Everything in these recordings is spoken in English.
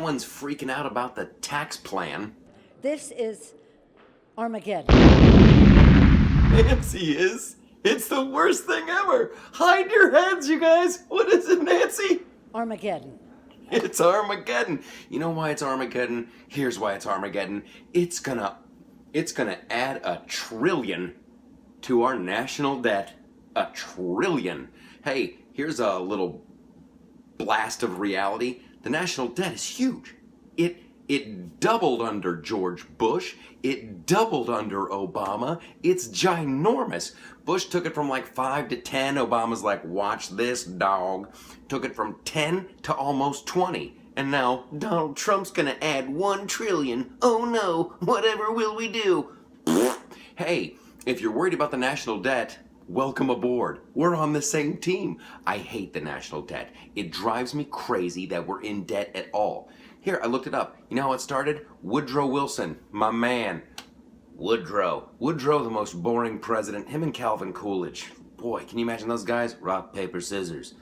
one's freaking out about the tax plan. This is Armageddon. Nancy is. It's the worst thing ever. Hide your heads, you guys. What is it, Nancy? Armageddon. It's Armageddon. You know why it's Armageddon? Here's why it's Armageddon. It's gonna add $1 trillion to our national debt. $1 trillion. Hey, here's a little blast of reality. The national debt is huge. It doubled under George Bush. It doubled under Obama. It's ginormous. Bush took it from like 5 to 10. Obama's like, watch this, dog. Took it from 10 to almost 20. And now Donald Trump's gonna add $1 trillion. Oh no, whatever will we do? Hey, if you're worried about the national debt, welcome aboard. We're on the same team. I hate the national debt. It drives me crazy that we're in debt at all. Here, I looked it up. You know how it started? Woodrow Wilson, my man. Woodrow, the most boring president. Him and Calvin Coolidge. Boy, can you imagine those guys? Rock, paper, scissors.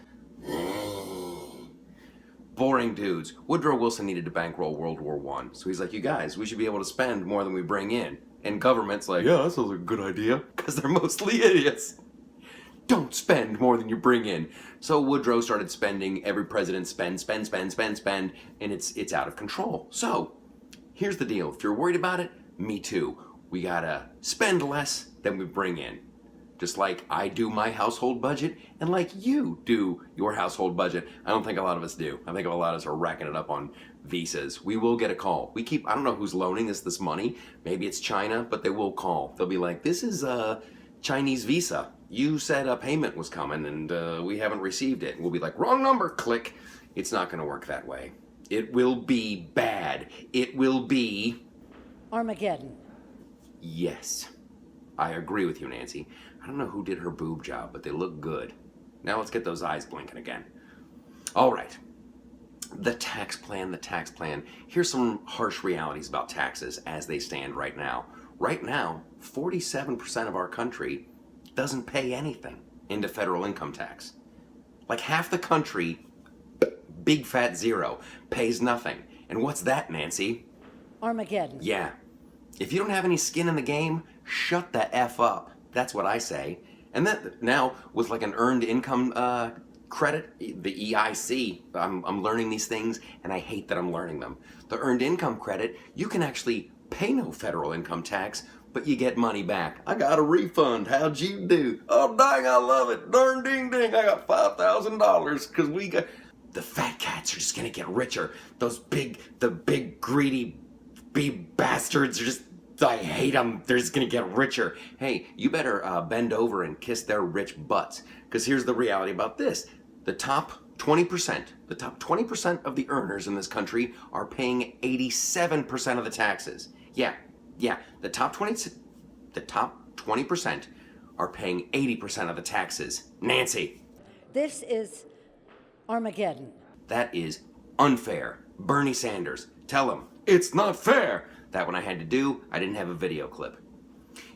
Boring dudes. Woodrow Wilson needed to bankroll World War I. So he's like, you guys, we should be able to spend more than we bring in. And government's like, yeah, that sounds like a good idea. Because they're mostly idiots. Don't spend more than you bring in. So Woodrow started spending. Every president spend, and it's out of control. So here's the deal. If you're worried about it, me too. We gotta spend less than we bring in. Just like I do my household budget, and like you do your household budget. I don't think a lot of us do. I think a lot of us are racking it up on visas. We will get a call. I don't know who's loaning us this money. Maybe it's China, but they will call. They'll be like, this is a Chinese visa. You said a payment was coming and we haven't received it. We'll be like, wrong number, click. It's not gonna work that way. It will be bad. It will be Armageddon. Yes. I agree with you, Nancy. I don't know who did her boob job, but they look good. Now let's get those eyes blinking again. All right. The tax plan. Here's some harsh realities about taxes as they stand right now. Right now, 47% of our country doesn't pay anything into federal income tax. Like half the country, big fat zero, pays nothing. And what's that, Nancy? Armageddon. Yeah. If you don't have any skin in the game, shut the F up. That's what I say. And then now with like an earned income credit, the EIC, I'm learning these things and I hate that I'm learning them. The earned income credit, you can actually pay no federal income tax, but you get money back. I got a refund. How'd you do? Oh, dang, I love it. Darn ding ding, I got $5,000 because we got... The fat cats are just gonna get richer. The big greedy bastards are just... I hate them. They're just gonna get richer. Hey, you better bend over and kiss their rich butts. Because here's the reality about this. The top 20% of the earners in this country are paying 87% of the taxes. Yeah, the top 20% are paying 80% of the taxes. Nancy. This is Armageddon. That is unfair. Bernie Sanders, tell him, it's not fair. That one I had to do, I didn't have a video clip.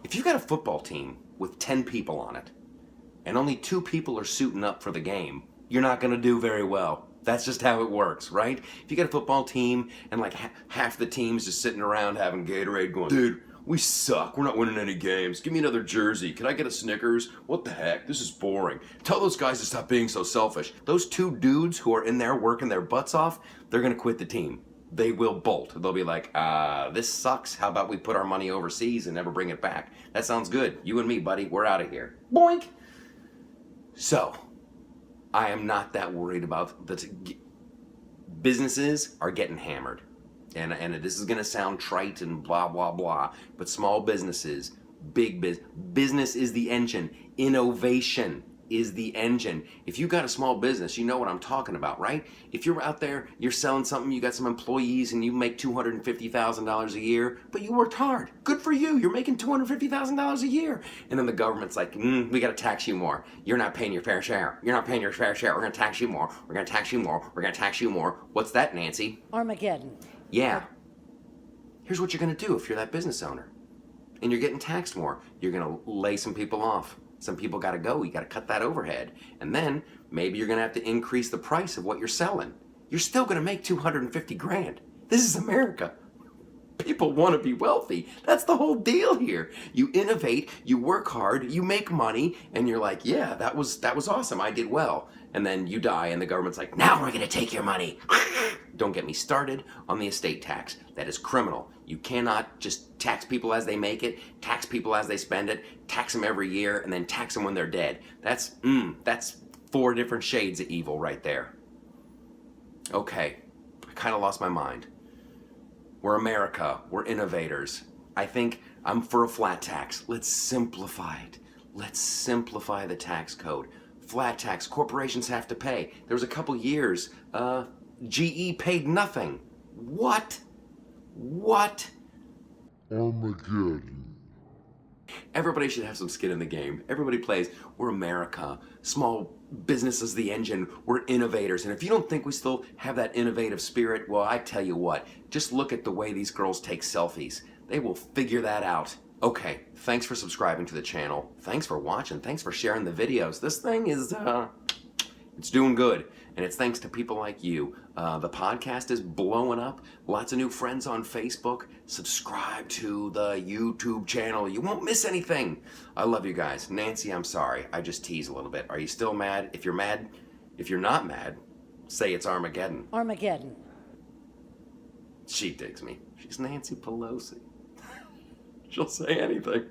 If you got a football team with 10 people on it, and only 2 people are suiting up for the game, you're not gonna do very well. That's just how it works, right? If you got a football team and like half the team's just sitting around having Gatorade going, dude, we suck. We're not winning any games. Give me another jersey. Can I get a Snickers? What the heck? This is boring. Tell those guys to stop being so selfish. Those 2 dudes who are in there working their butts off, they're gonna quit the team. They will bolt. They'll be like, this sucks. How about we put our money overseas and never bring it back? That sounds good. You and me, buddy, we're out of here. Boink. So, I am not that worried about businesses are getting hammered. And this is going to sound trite and blah, blah, blah. But small businesses, business is the engine. Innovation is the engine. If you got a small business, you know what I'm talking about, right? If you're out there, you're selling something, you got some employees and you make $250,000 a year, but you worked hard. Good for you. You're making $250,000 a year. And then the government's like, we got to tax you more. You're not paying your fair share. You're not paying your fair share. We're going to tax you more. We're going to tax you more. We're going to tax you more. What's that, Nancy? Armageddon. Yeah. Here's what you're going to do if you're that business owner and you're getting taxed more. You're going to lay some people off. Some people got to go. You got to cut that overhead. And then maybe you're going to have to increase the price of what you're selling. you're still going to make 250 grand. This is America. People want to be wealthy. That's the whole deal here. You innovate, you work hard, you make money, and you're like, yeah, that was awesome. I did well. And then you die and the government's like, now we're going to take your money. Don't get me started on the estate tax. That is criminal. You cannot just tax people as they make it, tax people as they spend it, tax them every year, and then tax them when they're dead. That's 4 different shades of evil right there. Okay, I kind of lost my mind. We're America. We're innovators. I think I'm for a flat tax. Let's simplify it. Let's simplify the tax code. Flat tax. Corporations have to pay. There was a couple years, GE paid nothing. What? What? Armageddon. Everybody should have some skin in the game. Everybody plays. We're America. Small business is the engine. We're innovators. And if you don't think we still have that innovative spirit, well, I tell you what, just look at the way these girls take selfies. They will figure that out. Okay, thanks for subscribing to the channel. Thanks for watching. Thanks for sharing the videos. This thing is, it's doing good. And it's thanks to people like you. The podcast is blowing up. Lots of new friends on Facebook. Subscribe to the YouTube channel. You won't miss anything. I love you guys. Nancy, I'm sorry. I just tease a little bit. Are you still mad? If you're mad, if you're not mad, say it's Armageddon. Armageddon. She digs me. She's Nancy Pelosi. She'll say anything.